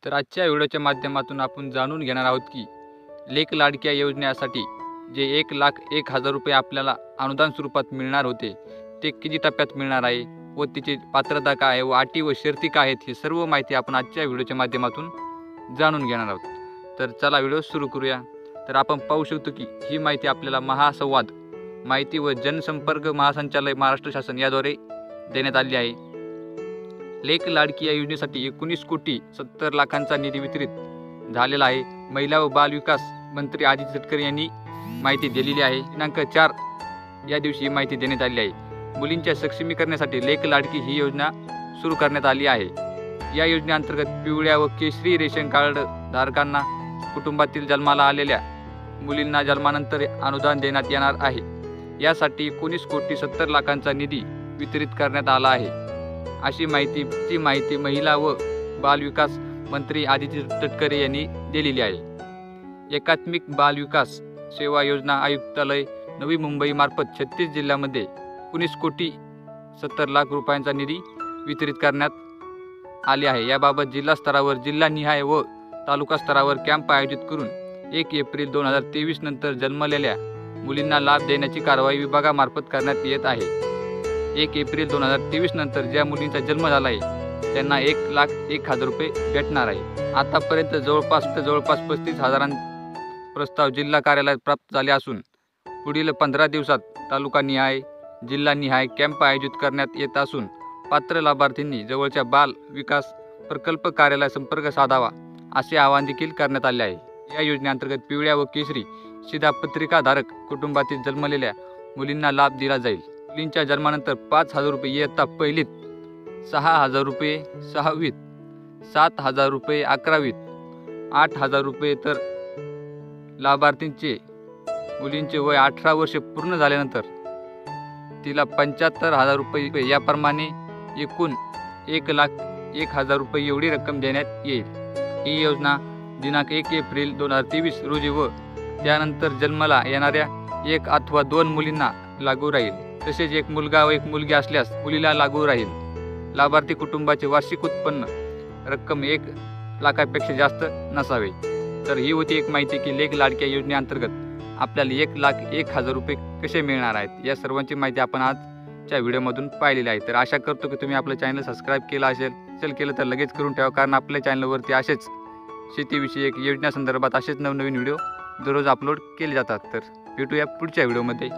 तर आजच्या व्हिडिओच्या माध्यमातून आपण जाणून घेणार आहोत की लेक लाडक्या योजनेसाठी जे 1,01,000 रुपये आपल्याला अनुदान स्वरूपात मिळणार होते ते किती टप्प्यात मिळणार आहे व तिची पात्रता काय आहे व अटी व शर्ती काय आहेत ही सर्व माहिती आपण आजच्या व्हिडिओच्या माध्यमातून जाणून घेणार आहोत। तर चला व्हिडिओ सुरू करूया। तर आपण पाहू शकतो की ही माहिती आपल्याला महासंवाद माहिती व जनसंपर्क महासंचालय महाराष्ट्र शासन याद्वारे देण्यात आली आहे। लेक लाडकी या योजनेसाठी 19,70,00,000चा निधी वितरित झालेला आहे। महिला व बाल विकास मंत्री आदिती तटकरे यांनी माहिती दिलेली आहे। दिनांक 4 या दिवशी ही माहिती देण्यात आली आहे। मुलींच्या सक्षमीकरणासाठी लेक लाडकी ही योजना सुरू करण्यात आली आहे। या योजनेअंतर्गत पिवळ्या व केशरी रेशन कार्ड धारकांना कुटुंबातील जन्माला आलेल्या मुलींना जन्मानंतर अनुदान देण्यात येणार आहे। यासाठी 19,70,00,000चा निधी वितरित करण्यात आला आहे अशी माहिती महिला व बाल विकास मंत्री आदिती तटकरे यांनी दिलेली आहे। एकात्मिक बाल विकास सेवा योजना आयुक्तालय नवी मुंबई मार्फत 36 जिल्ह्यांमध्ये 19,70,00,000 रुपयांचा निधी वितरित करण्यात आले आहे। याबाबत जिल्हा स्तरावर जिल्हानिहाय व तालुका स्तरावर कॅम्प आयोजित करून 1 एप्रिल 2023 नंतर जन्मलेल्या मुलींना लाभ देण्याची कारवाई विभागामार्फत करण्यात येत आहे। 1 एप्रिल 2023 नंतर ज्या मुलींचा जन्म झाला आहे त्यांना 1,01,000 रुपये भेटणार आहे। आतापर्यंत जवळपास 35,000 प्रस्ताव जिल्हा कार्यालयात प्राप्त झाले असून पुढील 15 दिवसात तालुकानिहाय जिल्हानिहाय कॅम्प आयोजित करण्यात येत असून पात्र लाभार्थींनी जवळच्या बाल विकास प्रकल्प कार्यालयात संपर्क साधावा असे आवाहन देखील करण्यात आले आहे। या योजनेअंतर्गत पिवळ्या व केशरी शिधापत्रिकाधारक कुटुंबातील जन्मलेल्या मुलींना लाभ दिला जाईल। मुलींच्या जन्मानंतर 5,000 रुपये इयत्ता पहिलीत, 6,000 रुपये 6वीत, 7,000 रुपये 11वीत, 8,000 रुपये तर लाभार्थींचे मुलींचे वय 18 वर्षे पूर्ण झाल्यानंतर तिला 75,000 रुपये याप्रमाणे एकूण 1,01,000 रुपये एवढी रक्कम देण्यात येईल। ही योजना दिनांक 1 एप्रिल 2023 रोजी व त्यानंतर जन्माला येणाऱ्या 1 अथवा 2 मुलींना लागू राहील। तसेच एक मुलगा व एक मुलगी असल्यास मुलीला लागू राहील। लाभार्थी कुटुंबाचे वार्षिक उत्पन्न रक्कम 1 लाखापेक्षा जास्त नसावे। तर ही होती एक माहिती की लेक लाडक्या योजनेअंतर्गत आपल्याला 1,01,000 रुपये कसे मिळणार आहेत। या सर्वांची माहिती आपण आजच्या व्हिडिओमधून पाहिलेली आहे। तर आशा करतो की तुम्ही आपलं चॅनल सबस्क्राईब केलं असेल केलं तर लगेच करून ठेवा, कारण आपल्या चॅनलवरती असेच शेतीविषयक योजनासंदर्भात असेच नवनवीन व्हिडिओ दररोज अपलोड केले जातात। तर भेटूया पुढच्या व्हिडिओमध्ये।